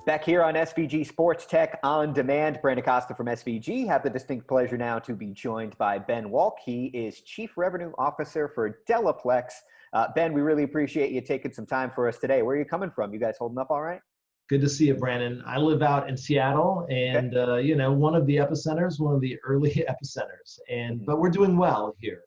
Back here on SVG SportsTech On Demand, Brandon Costa from SVG. Have the distinct pleasure now to be joined by Ben Wolk. He is Chief Revenue Officer for delaPlex. Ben, we really appreciate you taking some time for us today. Where are you coming from? You guys holding up all right? Good to see you, Brandon. I live out in Seattle, and one of the epicenters, one of the early epicenters, but we're doing well here.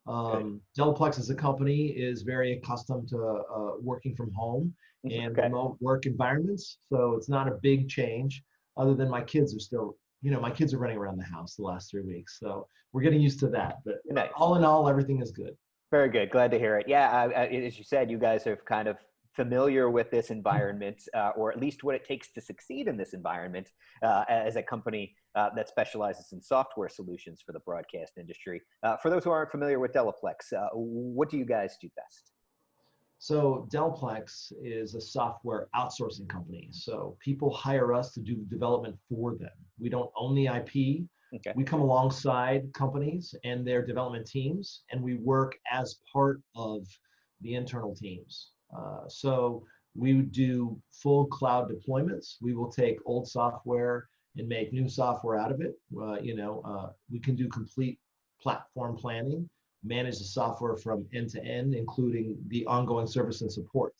delaPlex as a company is very accustomed to working from home and remote work environments, so it's not a big change. Other than my kids are still, my kids are running around the house the last 3 weeks, so we're getting used to that. But all in all, everything is good. Very good. Glad to hear it. Yeah, as you said, you guys are kind of familiar with this environment, or at least what it takes to succeed in this environment as a company that specializes in software solutions for the broadcast industry. For those who aren't familiar with delaPlex, what do you guys do best? So delaPlex is a software outsourcing company. So people hire us to do development for them. We don't own the IP. We come alongside companies and their development teams, and we work as part of the internal teams. So we do full cloud deployments. We will take old software and make new software out of it. We can do complete platform planning, manage the software from end to end, including the ongoing service and support.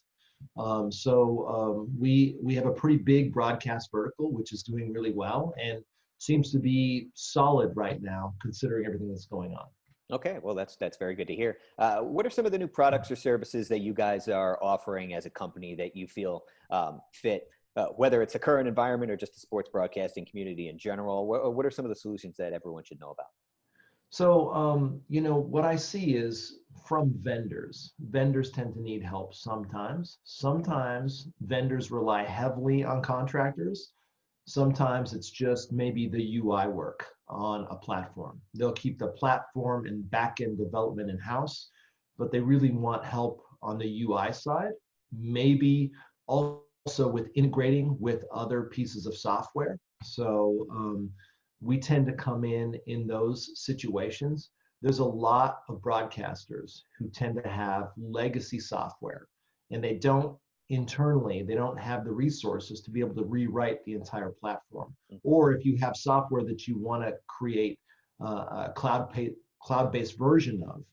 We have a pretty big broadcast vertical, which is doing really well and seems to be solid right now, considering everything that's going on. Okay, well, that's very good to hear. What are some of the new products or services that you guys are offering as a company that you feel fit, whether it's a current environment or just the sports broadcasting community in general? What are some of the solutions that everyone should know about? So, what I see is from vendors. Vendors tend to need help sometimes. Sometimes vendors rely heavily on contractors. Sometimes it's just maybe the UI work on a platform. They'll keep the platform and back-end development in-house, but they really want help on the UI side, maybe also with integrating with other pieces of software. So we tend to come in those situations. There's a lot of broadcasters who tend to have legacy software, and they don't have the resources to be able to rewrite the entire platform. Or if you have software that you want to create a cloud-based version of,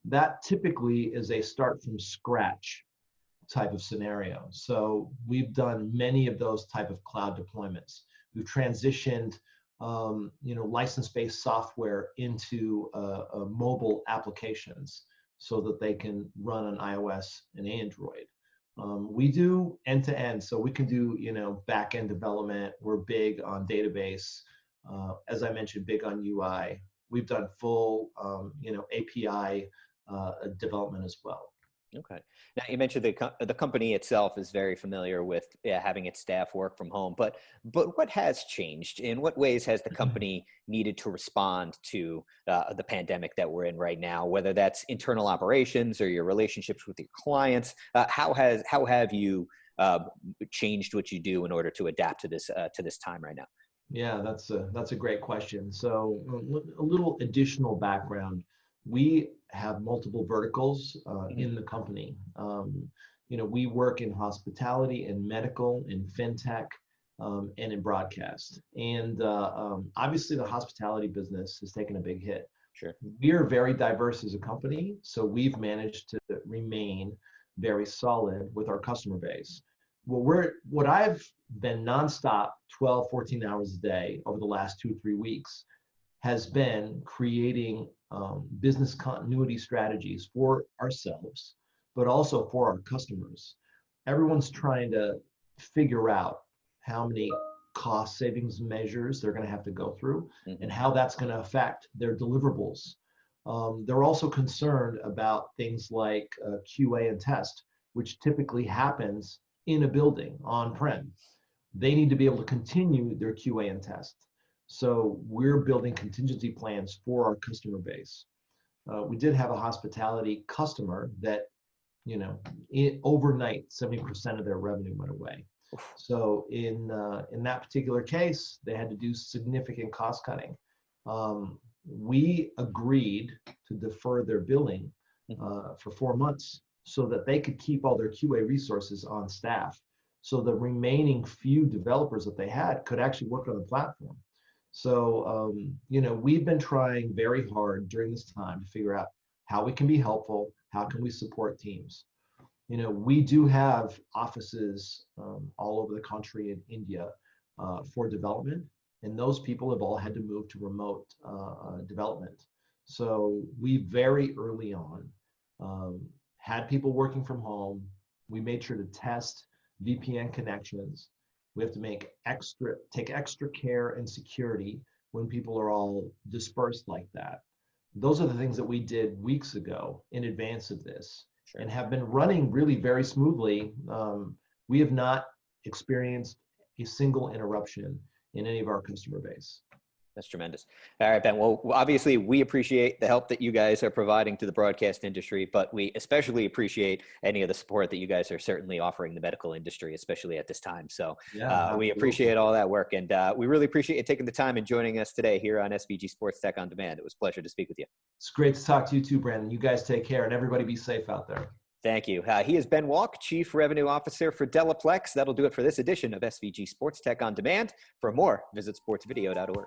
that typically is a start from scratch type of scenario. So we've done many of those type of cloud deployments. We've transitioned license-based software into mobile applications so that they can run on iOS and Android. We do end-to-end, so we can do back-end development. We're big on database, as I mentioned, big on UI. We've done full API development as well. Okay. Now you mentioned the company itself is very familiar with having its staff work from home, but what has changed? In what ways has the company needed to respond to the pandemic that we're in right now? Whether that's internal operations or your relationships with your clients, how have you changed what you do in order to adapt to this time right now? Yeah, that's a great question. So a little additional background. We have multiple verticals in the company. We work in hospitality and medical, in fintech, and in broadcast. And obviously the hospitality business has taken a big hit. Sure. We are very diverse as a company, so we've managed to remain very solid with our customer base. What I've been nonstop 12, 14 hours a day over the last 2-3 weeks has been creating business continuity strategies for ourselves, but also for our customers. Everyone's trying to figure out how many cost savings measures they're going to have to go through and how that's going to affect their deliverables. They're also concerned about things like QA and test, which typically happens in a building on-prem. They need to be able to continue their QA and test. So we're building contingency plans for our customer base. We did have a hospitality customer that, overnight, 70% of their revenue went away. So in that particular case, they had to do significant cost cutting. We agreed to defer their billing for 4 months so that they could keep all their QA resources on staff. so the remaining few developers that they had could actually work on the platform. So, we've been trying very hard during this time to figure out how we can be helpful, how can we support teams. We do have offices all over the country in India for development, and those people have all had to move to remote development. So we very early on had people working from home. We made sure to test VPN connections. We have to take extra care and security when people are all dispersed like that. Those are the things that we did weeks ago in advance of this, Sure. and have been running really very smoothly. We have not experienced a single interruption in any of our customer base. That's tremendous. All right, Ben. Well, obviously, we appreciate the help that you guys are providing to the broadcast industry, but we especially appreciate any of the support that you guys are certainly offering the medical industry, especially at this time. So we appreciate all that work, and we really appreciate you taking the time and joining us today here on SVG SportsTech On Demand. It was a pleasure to speak with you. It's great to talk to you too, Brandon. You guys take care, and everybody be safe out there. Thank you. He is Ben Wolk, Chief Revenue Officer for delaPlex. That'll do it for this edition of SVG SportsTech On Demand. For more, visit sportsvideo.org.